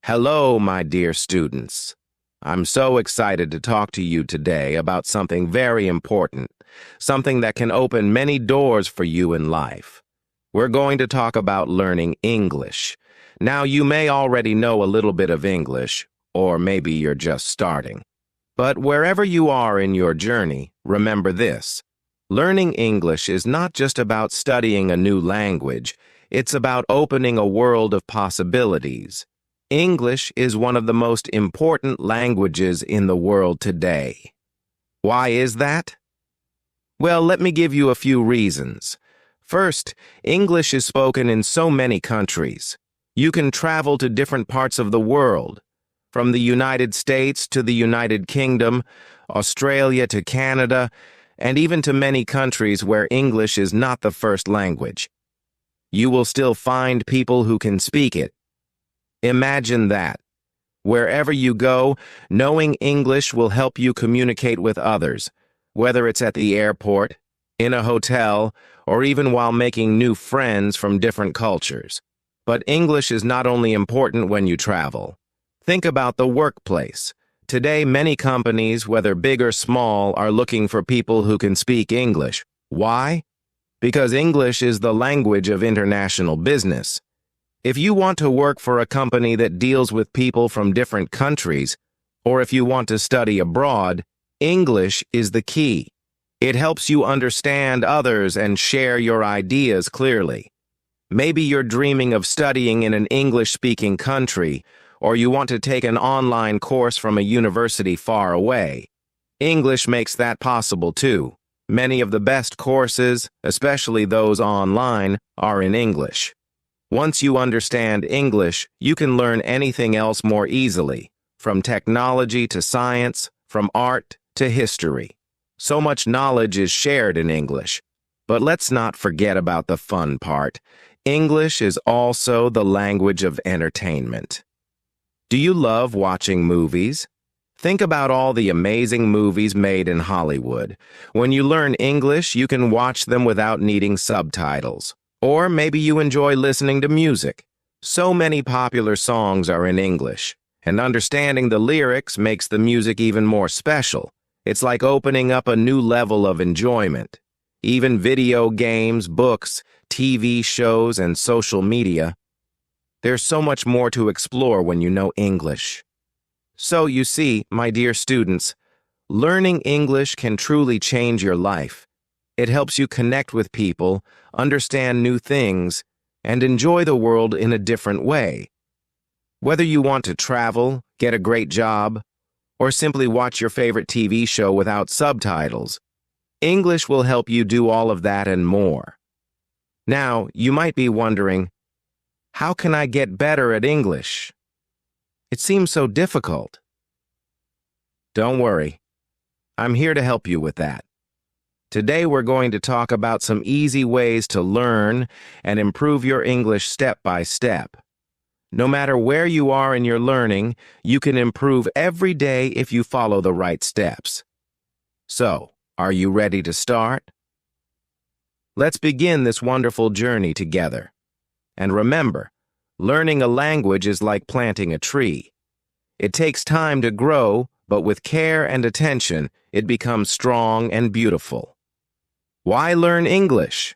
Hello, my dear students. I'm so excited to talk to you today about something very important, something that can open many doors for you in life. We're going to talk about learning English. Now, you may already know a little bit of English, or maybe you're just starting. But wherever you are in your journey, remember this. Learning English is not just about studying a new language, it's about opening a world of possibilities. English is one of the most important languages in the world today. Why is that? Well, let me give you a few reasons. First, English is spoken in so many countries. You can travel to different parts of the world, from the United States to the United Kingdom, Australia to Canada, and even to many countries where English is not the first language. You will still find people who can speak it. Imagine that. Wherever you go, knowing English will help you communicate with others, whether it's at the airport, in a hotel, or even while making new friends from different cultures. But English is not only important when you travel. Think about the workplace. Today, many companies, whether big or small, are looking for people who can speak English. Why? Because English is the language of international business. If you want to work for a company that deals with people from different countries, or if you want to study abroad, English is the key. It helps you understand others and share your ideas clearly. Maybe you're dreaming of studying in an English-speaking country, or you want to take an online course from a university far away. English makes that possible too. Many of the best courses, especially those online, are in English. Once you understand English, you can learn anything else more easily, from technology to science, from art to history. So much knowledge is shared in English. But let's not forget about the fun part. English is also the language of entertainment. Do you love watching movies? Think about all the amazing movies made in Hollywood. When you learn English, you can watch them without needing subtitles. Or maybe you enjoy listening to music. So many popular songs are in English, and understanding the lyrics makes the music even more special. It's like opening up a new level of enjoyment. Even video games, books, TV shows, and social media. There's so much more to explore when you know English. So you see, my dear students, learning English can truly change your life. It helps you connect with people, understand new things, and enjoy the world in a different way. Whether you want to travel, get a great job, or simply watch your favorite TV show without subtitles, English will help you do all of that and more. Now, you might be wondering, how can I get better at English? It seems so difficult. Don't worry. I'm here to help you with that. Today we're going to talk about some easy ways to learn and improve your English step by step. No matter where you are in your learning, you can improve every day if you follow the right steps. So, are you ready to start? Let's begin this wonderful journey together. And remember, learning a language is like planting a tree. It takes time to grow, but with care and attention, it becomes strong and beautiful. Why learn English?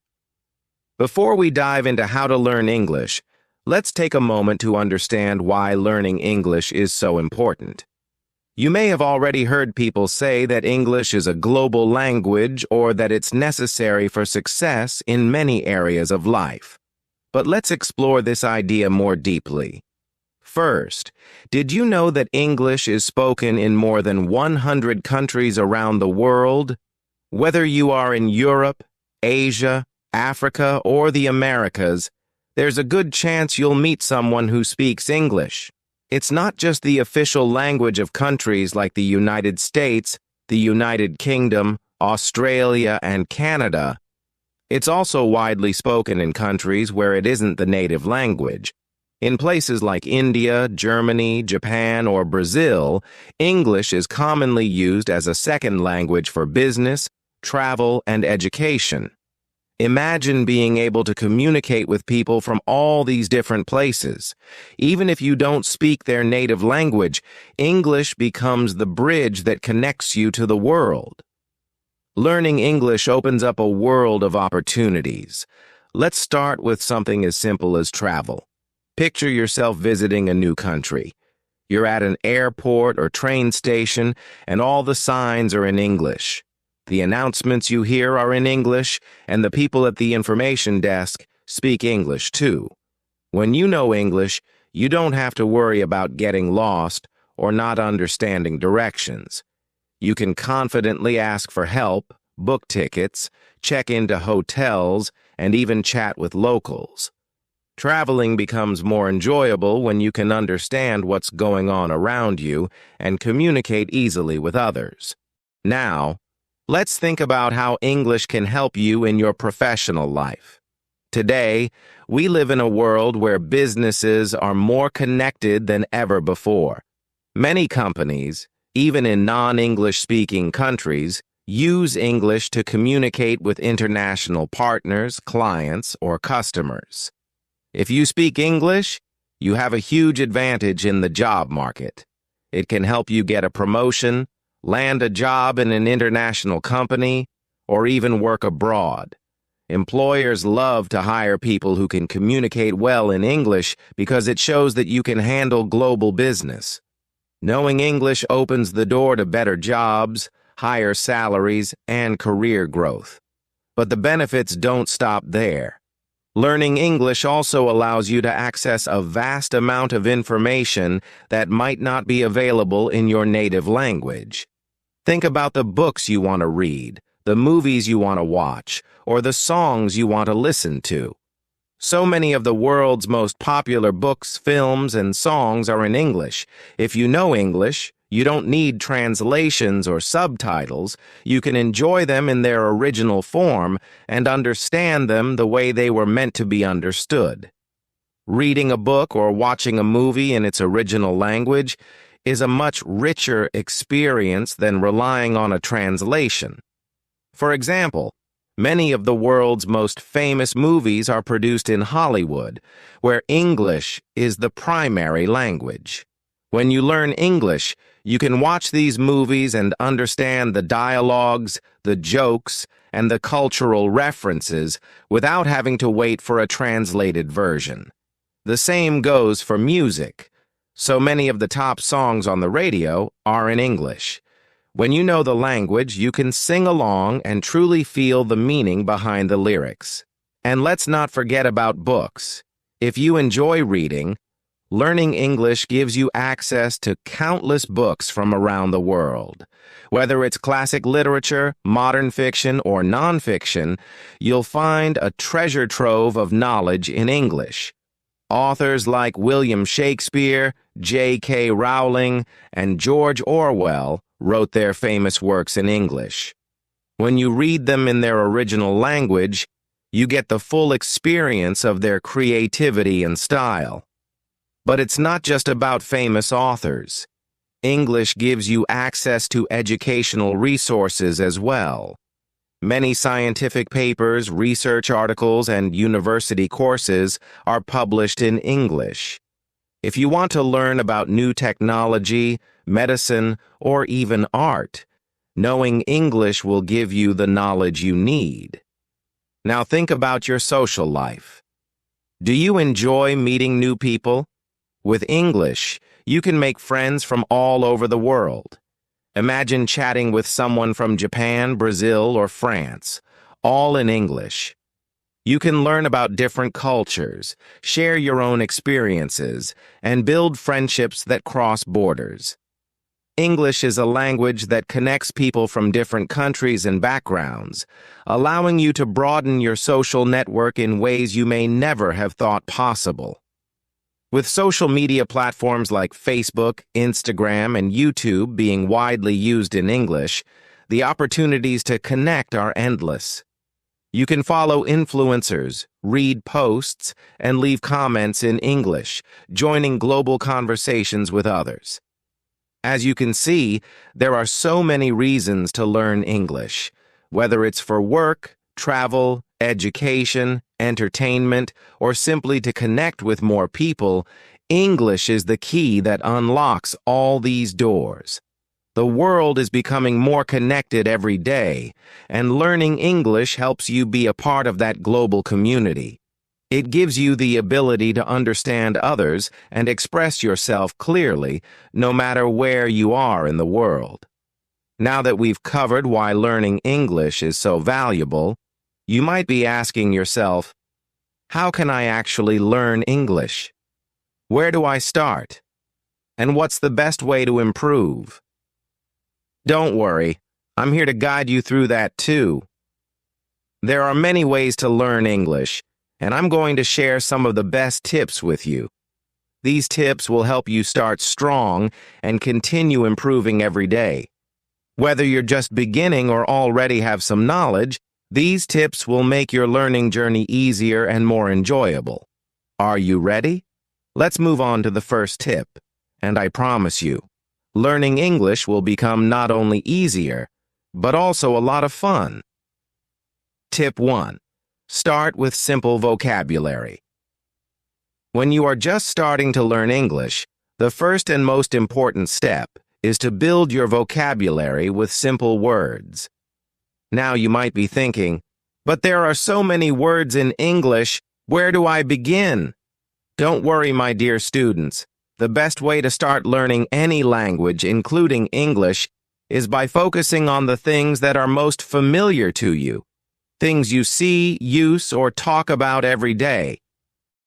Before we dive into how to learn English, let's take a moment to understand why learning English is so important. You may have already heard people say that English is a global language or that it's necessary for success in many areas of life. But let's explore this idea more deeply. First, did you know that English is spoken in more than 100 countries around the world? Whether you are in Europe, Asia, Africa, or the Americas, there's a good chance you'll meet someone who speaks English. It's not just the official language of countries like the United States, the United Kingdom, Australia, and Canada. It's also widely spoken in countries where it isn't the native language. In places like India, Germany, Japan, or Brazil, English is commonly used as a second language for business, travel, and education. Imagine being able to communicate with people from all these different places. Even if you don't speak their native language, English becomes the bridge that connects you to the world. Learning English opens up a world of opportunities. Let's start with something as simple as travel. Picture yourself visiting a new country. You're at an airport or train station, and all the signs are in English. The announcements you hear are in English, and the people at the information desk speak English too. When you know English, you don't have to worry about getting lost or not understanding directions. You can confidently ask for help, book tickets, check into hotels, and even chat with locals. Traveling becomes more enjoyable when you can understand what's going on around you and communicate easily with others. Now, let's think about how English can help you in your professional life. Today, we live in a world where businesses are more connected than ever before. Many companies, even in non-English speaking countries, use English to communicate with international partners, clients, or customers. If you speak English, you have a huge advantage in the job market. It can help you get a promotion, land a job in an international company, or even work abroad. Employers love to hire people who can communicate well in English because it shows that you can handle global business. Knowing English opens the door to better jobs, higher salaries, and career growth. But the benefits don't stop there. Learning English also allows you to access a vast amount of information that might not be available in your native language. Think about the books you want to read, the movies you want to watch, or the songs you want to listen to. So many of the world's most popular books, films, and songs are in English. If you know English, you don't need translations or subtitles. You can enjoy them in their original form and understand them the way they were meant to be understood. Reading a book or watching a movie in its original language is a much richer experience than relying on a translation. For example, many of the world's most famous movies are produced in Hollywood, where English is the primary language. When you learn English, you can watch these movies and understand the dialogues, the jokes, and the cultural references without having to wait for a translated version. The same goes for music. So many of the top songs on the radio are in English. When you know the language, you can sing along and truly feel the meaning behind the lyrics. And let's not forget about books. If you enjoy reading, learning English gives you access to countless books from around the world. Whether it's classic literature, modern fiction, or nonfiction, you'll find a treasure trove of knowledge in English. Authors like William Shakespeare, J.K. Rowling, and George Orwell wrote their famous works in English. When you read them in their original language, you get the full experience of their creativity and style. But it's not just about famous authors. English gives you access to educational resources as well. Many scientific papers, research articles, and university courses are published in English. If you want to learn about new technology, medicine, or even art, knowing English will give you the knowledge you need. Now think about your social life. Do you enjoy meeting new people? With English, you can make friends from all over the world. Imagine chatting with someone from Japan, Brazil, or France, all in English. You can learn about different cultures, share your own experiences, and build friendships that cross borders. English is a language that connects people from different countries and backgrounds, allowing you to broaden your social network in ways you may never have thought possible. With social media platforms like Facebook, Instagram, and YouTube being widely used in English, the opportunities to connect are endless. You can follow influencers, read posts, and leave comments in English, joining global conversations with others. As you can see, there are so many reasons to learn English, whether it's for work, travel, education, entertainment, or simply to connect with more people, English is the key that unlocks all these doors. The world is becoming more connected every day, and learning English helps you be a part of that global community. It gives you the ability to understand others and express yourself clearly, no matter where you are in the world. Now that we've covered why learning English is so valuable, you might be asking yourself, how can I actually learn English? Where do I start? And what's the best way to improve? Don't worry, I'm here to guide you through that too. There are many ways to learn English, and I'm going to share some of the best tips with you. These tips will help you start strong and continue improving every day. Whether you're just beginning or already have some knowledge, these tips will make your learning journey easier and more enjoyable. Are you ready? Let's move on to the first tip, and I promise you, learning English will become not only easier, but also a lot of fun. Tip 1. Start with simple vocabulary. When you are just starting to learn English, the first and most important step is to build your vocabulary with simple words. Now you might be thinking, but there are so many words in English, where do I begin? Don't worry, my dear students. The best way to start learning any language, including English, is by focusing on the things that are most familiar to you. Things you see, use, or talk about every day.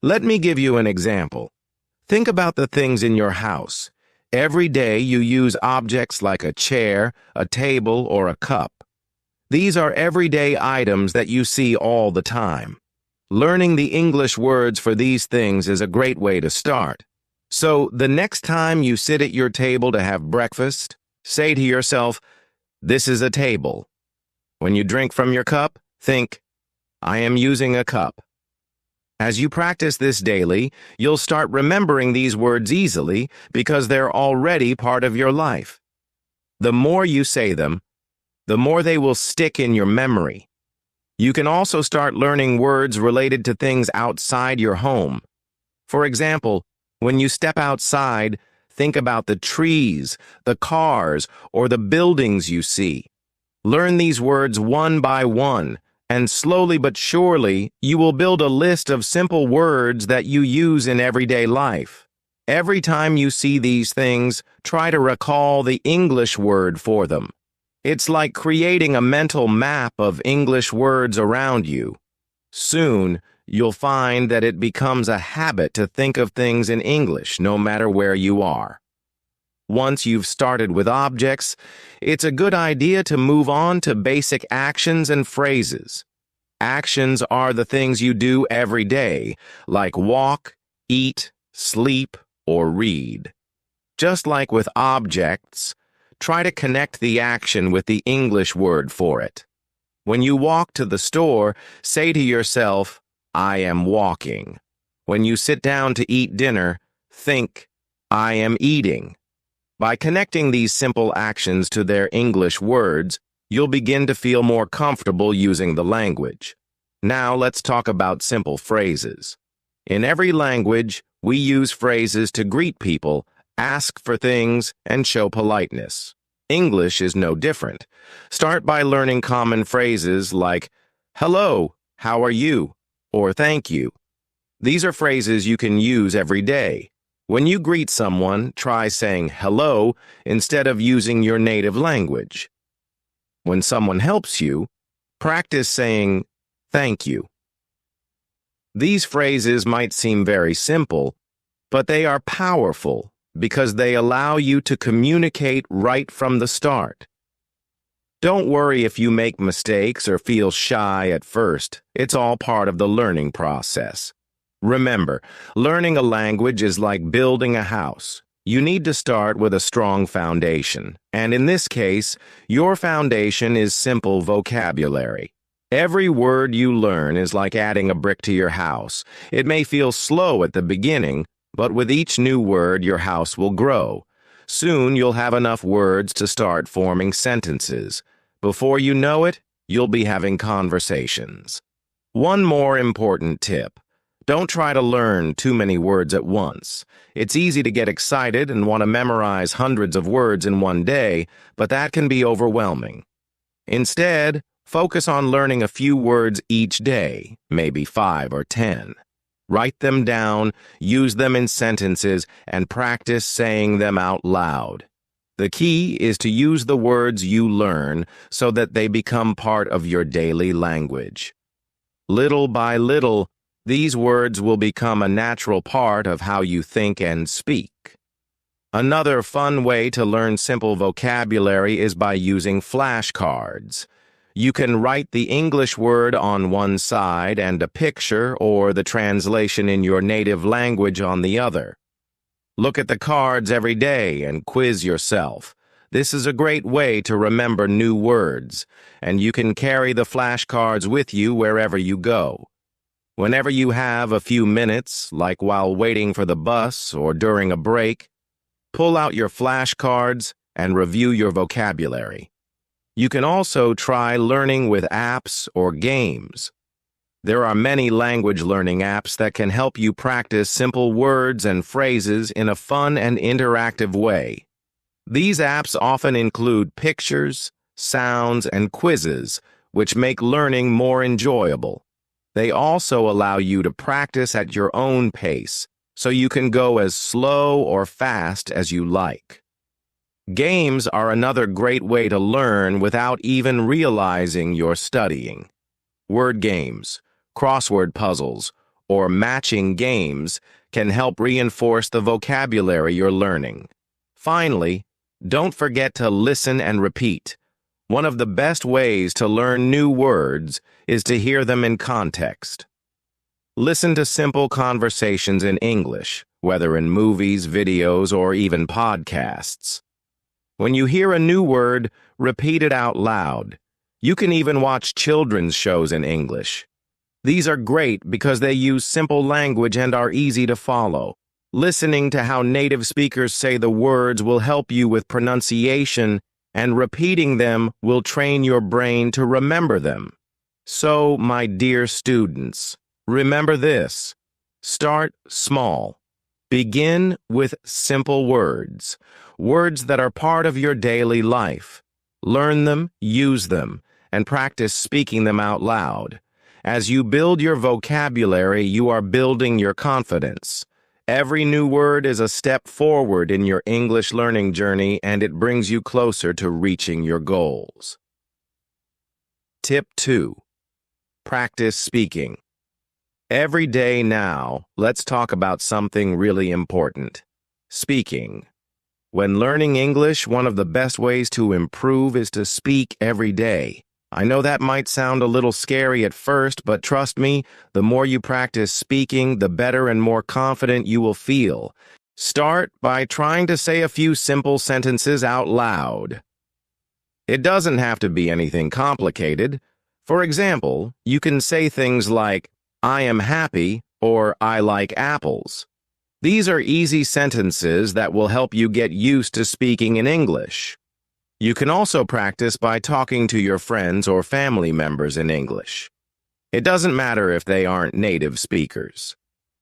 Let me give you an example. Think about the things in your house. Every day you use objects like a chair, a table, or a cup. These are everyday items that you see all the time. Learning the English words for these things is a great way to start. So, the next time you sit at your table to have breakfast, say to yourself, "This is a table." When you drink from your cup, think, "I am using a cup." As you practice this daily, you'll start remembering these words easily because they're already part of your life. The more you say them, the more they will stick in your memory. You can also start learning words related to things outside your home. For example, when you step outside, think about the trees, the cars, or the buildings you see. Learn these words one by one, and slowly but surely, you will build a list of simple words that you use in everyday life. Every time you see these things, try to recall the English word for them. It's like creating a mental map of English words around you. Soon, you'll find that it becomes a habit to think of things in English, no matter where you are. Once you've started with objects, it's a good idea to move on to basic actions and phrases. Actions are the things you do every day, like walk, eat, sleep, or read. Just like with objects, try to connect the action with the English word for it. When you walk to the store, say to yourself, "I am walking." When you sit down to eat dinner, think, "I am eating." By connecting these simple actions to their English words, you'll begin to feel more comfortable using the language. Now let's talk about simple phrases. In every language, we use phrases to greet people, ask for things, and show politeness. English is no different. Start by learning common phrases like, "Hello, how are you?" or "Thank you." These are phrases you can use every day. When you greet someone, try saying hello instead of using your native language. When someone helps you, practice saying thank you. These phrases might seem very simple, but they are powerful because they allow you to communicate right from the start. Don't worry if you make mistakes or feel shy at first. It's all part of the learning process. Remember, learning a language is like building a house. You need to start with a strong foundation, and in this case, your foundation is simple vocabulary. Every word you learn is like adding a brick to your house. It may feel slow at the beginning, but with each new word, your house will grow. Soon, you'll have enough words to start forming sentences. Before you know it, you'll be having conversations. One more important tip. Don't try to learn too many words at once. It's easy to get excited and want to memorize hundreds of words in one day, but that can be overwhelming. Instead, focus on learning a few words each day, maybe 5 or 10. Write them down, use them in sentences, and practice saying them out loud. The key is to use the words you learn so that they become part of your daily language. Little by little, these words will become a natural part of how you think and speak. Another fun way to learn simple vocabulary is by using flashcards. You can write the English word on one side and a picture or the translation in your native language on the other. Look at the cards every day and quiz yourself. This is a great way to remember new words, and you can carry the flashcards with you wherever you go. Whenever you have a few minutes, like while waiting for the bus or during a break, pull out your flashcards and review your vocabulary. You can also try learning with apps or games. There are many language learning apps that can help you practice simple words and phrases in a fun and interactive way. These apps often include pictures, sounds, and quizzes, which make learning more enjoyable. They also allow you to practice at your own pace, so you can go as slow or fast as you like. Games are another great way to learn without even realizing you're studying. Word games, crossword puzzles, or matching games can help reinforce the vocabulary you're learning. Finally, don't forget to listen and repeat. One of the best ways to learn new words is to hear them in context. Listen to simple conversations in English, whether in movies, videos, or even podcasts. When you hear a new word, repeat it out loud. You can even watch children's shows in English. These are great because they use simple language and are easy to follow. Listening to how native speakers say the words will help you with pronunciation, and repeating them will train your brain to remember them. So, my dear students, remember this. Start small. Begin with simple words, words that are part of your daily life. Learn them, use them, and practice speaking them out loud. As you build your vocabulary, you are building your confidence. Every new word is a step forward in your English learning journey, and it brings you closer to reaching your goals. Tip 2. Practice speaking. Every day now, let's talk about something really important. Speaking. When learning English, one of the best ways to improve is to speak every day. I know that might sound a little scary at first, but trust me, the more you practice speaking, the better and more confident you will feel. Start by trying to say a few simple sentences out loud. It doesn't have to be anything complicated. For example, you can say things like, "I am happy," or "I like apples." These are easy sentences that will help you get used to speaking in English. You can also practice by talking to your friends or family members in English. It doesn't matter if they aren't native speakers.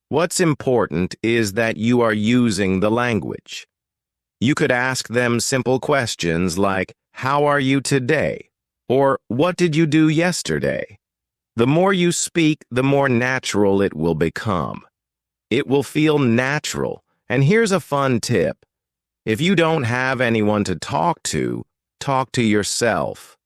What's important is that you are using the language. You could ask them simple questions like, "How are you today?" or "What did you do yesterday?" The more you speak, the more natural it will become. It will feel natural. And here's a fun tip. If you don't have anyone to talk to yourself.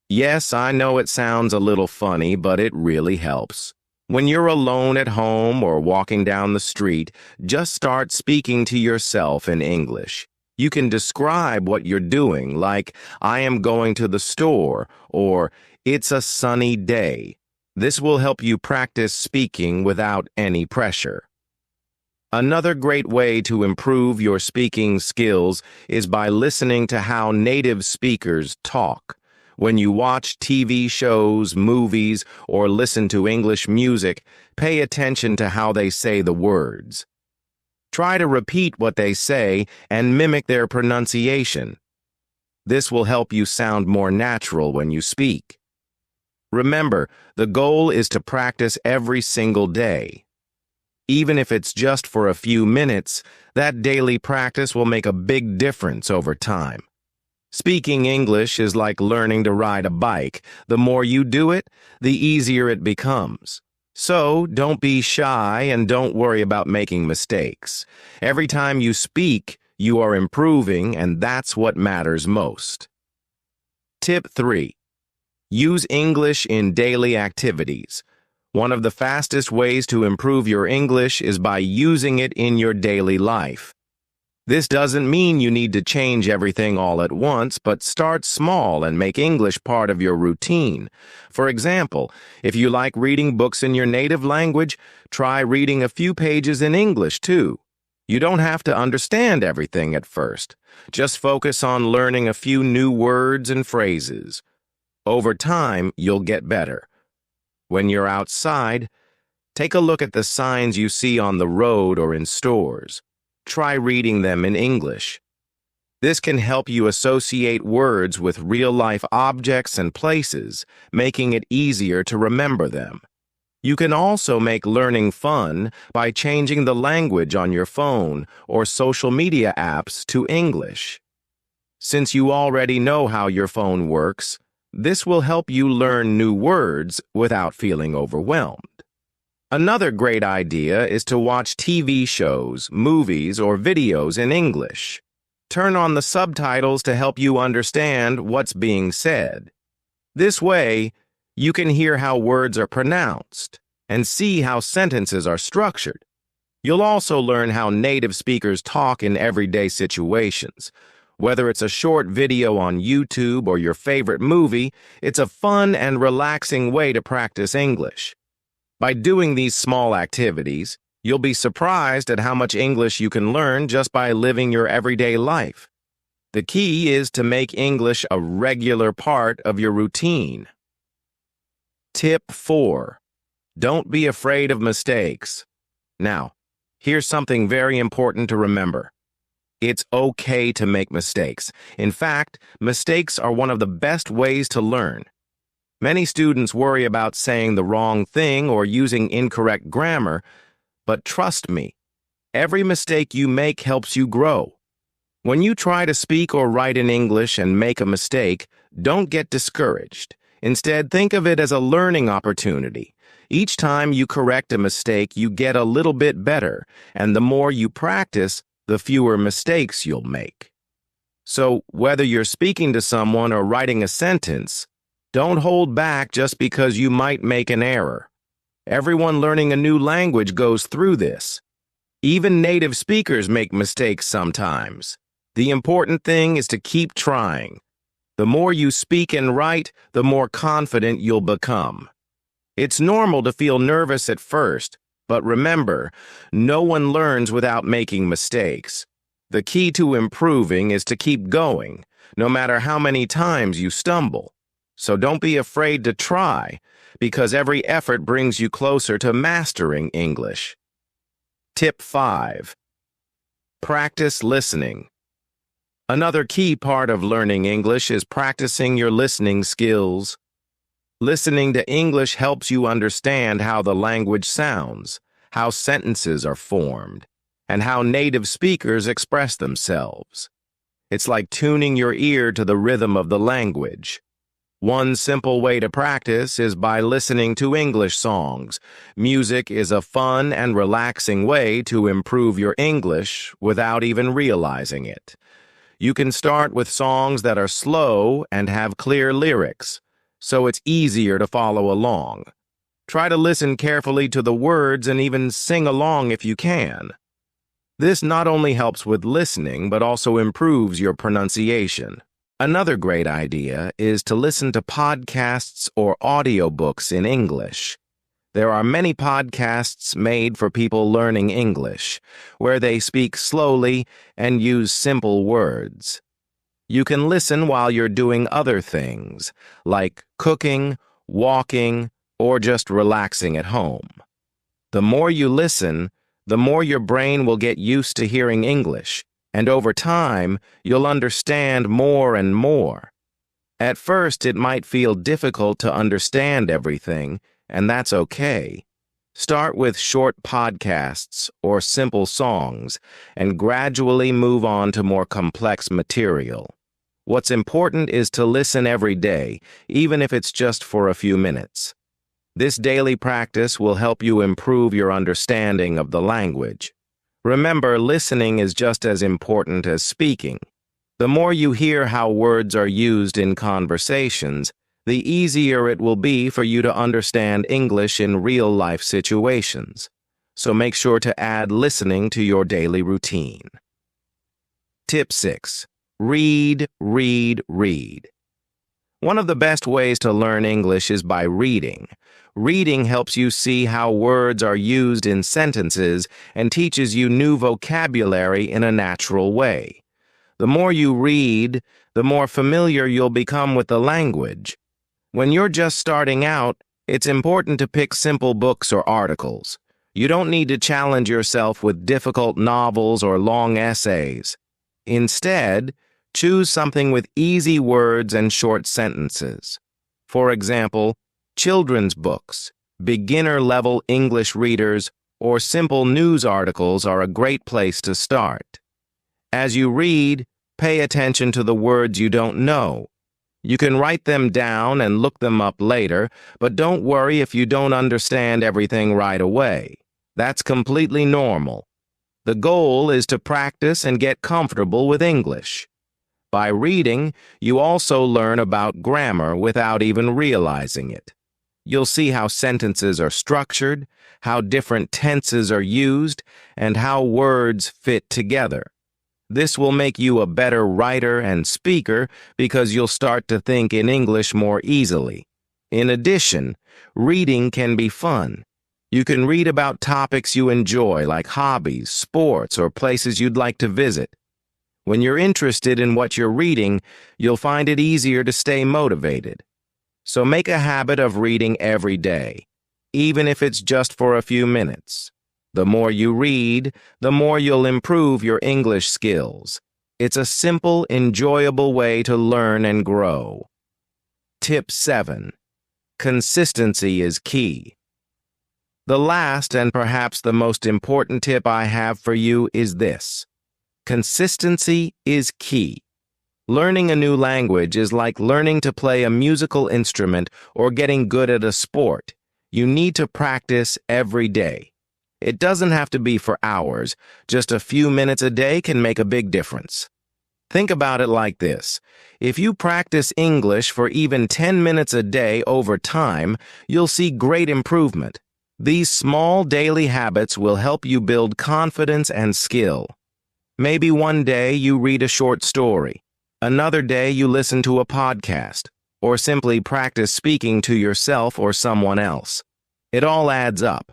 Yes, I know it sounds a little funny, but it really helps. When you're alone at home or walking down the street, just start speaking to yourself in English. You can describe what you're doing, like, "I am going to the store," or "It's a sunny day." This will help you practice speaking without any pressure. Another great way to improve your speaking skills is by listening to how native speakers talk. When you watch TV shows, movies, or listen to English music, pay attention to how they say the words. Try to repeat what they say and mimic their pronunciation. This will help you sound more natural when you speak. Remember, the goal is to practice every single day. Even if it's just for a few minutes, that daily practice will make a big difference over time. Speaking English is like learning to ride a bike. The more you do it, the easier it becomes. So, don't be shy and don't worry about making mistakes. Every time you speak, you are improving, and that's what matters most. Tip 3. Use English in daily activities. One of the fastest ways to improve your English is by using it in your daily life. This doesn't mean you need to change everything all at once, but start small and make English part of your routine. For example, if you like reading books in your native language, try reading a few pages in English too. You don't have to understand everything at first. Just focus on learning a few new words and phrases. Over time, you'll get better. When you're outside, take a look at the signs you see on the road or in stores. Try reading them in English. This can help you associate words with real-life objects and places, making it easier to remember them. You can also make learning fun by changing the language on your phone or social media apps to English. Since you already know how your phone works, this will help you learn new words without feeling overwhelmed. Another great idea is to watch TV shows, movies, or videos in English. Turn on the subtitles to help you understand what's being said. This way, you can hear how words are pronounced and see how sentences are structured. You'll also learn how native speakers talk in everyday situations. Whether it's a short video on YouTube or your favorite movie, it's a fun and relaxing way to practice English. By doing these small activities, you'll be surprised at how much English you can learn just by living your everyday life. The key is to make English a regular part of your routine. Tip 4. Don't be afraid of mistakes. Now, here's something very important to remember. It's okay to make mistakes. In fact, mistakes are one of the best ways to learn. Many students worry about saying the wrong thing or using incorrect grammar, but trust me, every mistake you make helps you grow. When you try to speak or write in English and make a mistake, don't get discouraged. Instead, think of it as a learning opportunity. Each time you correct a mistake, you get a little bit better, and the more you practice, the fewer mistakes you'll make. So, whether you're speaking to someone or writing a sentence, don't hold back just because you might make an error. Everyone learning a new language goes through this. Even native speakers make mistakes sometimes. The important thing is to keep trying. The more you speak and write, the more confident you'll become. It's normal to feel nervous at first, but remember, no one learns without making mistakes. The key to improving is to keep going, no matter how many times you stumble. So don't be afraid to try, because every effort brings you closer to mastering English. Tip 5. Practice listening. Another key part of learning English is practicing your listening skills. Listening to English helps you understand how the language sounds, how sentences are formed, and how native speakers express themselves. It's like tuning your ear to the rhythm of the language. One simple way to practice is by listening to English songs. Music is a fun and relaxing way to improve your English without even realizing it. You can start with songs that are slow and have clear lyrics, so it's easier to follow along. Try to listen carefully to the words and even sing along if you can. This not only helps with listening, but also improves your pronunciation. Another great idea is to listen to podcasts or audiobooks in English. There are many podcasts made for people learning English, where they speak slowly and use simple words. You can listen while you're doing other things, like cooking, walking, or just relaxing at home. The more you listen, the more your brain will get used to hearing English, and over time, you'll understand more and more. At first, it might feel difficult to understand everything, and that's okay. Start with short podcasts or simple songs and gradually move on to more complex material. What's important is to listen every day, even if it's just for a few minutes. This daily practice will help you improve your understanding of the language. Remember, listening is just as important as speaking. The more you hear how words are used in conversations, the easier it will be for you to understand English in real-life situations. So make sure to add listening to your daily routine. Tip 6. Read, read, read. One of the best ways to learn English is by reading. Reading helps you see how words are used in sentences and teaches you new vocabulary in a natural way. The more you read, the more familiar you'll become with the language. When you're just starting out, it's important to pick simple books or articles. You don't need to challenge yourself with difficult novels or long essays. Instead, choose something with easy words and short sentences. For example, children's books, beginner-level English readers, or simple news articles are a great place to start. As you read, pay attention to the words you don't know. You can write them down and look them up later, but don't worry if you don't understand everything right away. That's completely normal. The goal is to practice and get comfortable with English. By reading, you also learn about grammar without even realizing it. You'll see how sentences are structured, how different tenses are used, and how words fit together. This will make you a better writer and speaker because you'll start to think in English more easily. In addition, reading can be fun. You can read about topics you enjoy, like hobbies, sports, or places you'd like to visit. When you're interested in what you're reading, you'll find it easier to stay motivated. So make a habit of reading every day, even if it's just for a few minutes. The more you read, the more you'll improve your English skills. It's a simple, enjoyable way to learn and grow. Tip 7. Consistency is key. The last and perhaps the most important tip I have for you is this. Consistency is key. Learning a new language is like learning to play a musical instrument or getting good at a sport. You need to practice every day. It doesn't have to be for hours. Just a few minutes a day can make a big difference. Think about it like this. If you practice English for even 10 minutes a day over time, you'll see great improvement. These small daily habits will help you build confidence and skill. Maybe one day you read a short story. Another day you listen to a podcast, or simply practice speaking to yourself or someone else. It all adds up.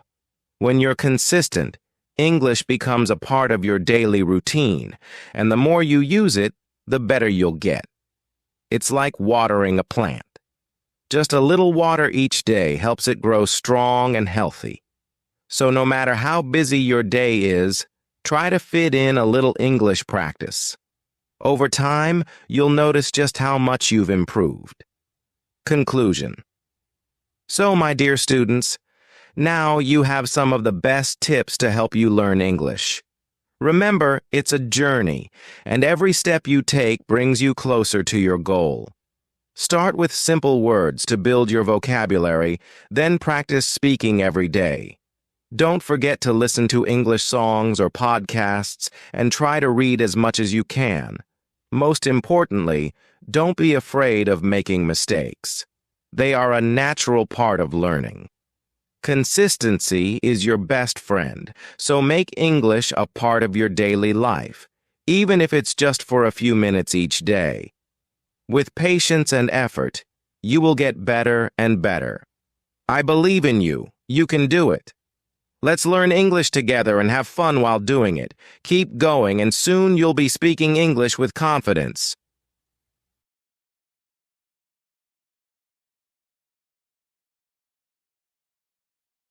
When you're consistent, English becomes a part of your daily routine, and the more you use it, the better you'll get. It's like watering a plant. Just a little water each day helps it grow strong and healthy. So no matter how busy your day is, try to fit in a little English practice. Over time, you'll notice just how much you've improved. Conclusion. So, my dear students, now you have some of the best tips to help you learn English. Remember, it's a journey, and every step you take brings you closer to your goal. Start with simple words to build your vocabulary, then practice speaking every day. Don't forget to listen to English songs or podcasts and try to read as much as you can. Most importantly, don't be afraid of making mistakes. They are a natural part of learning. Consistency is your best friend, so make English a part of your daily life, even if it's just for a few minutes each day. With patience and effort, you will get better and better. I believe in you. You can do it. Let's learn English together and have fun while doing it. Keep going, and soon you'll be speaking English with confidence.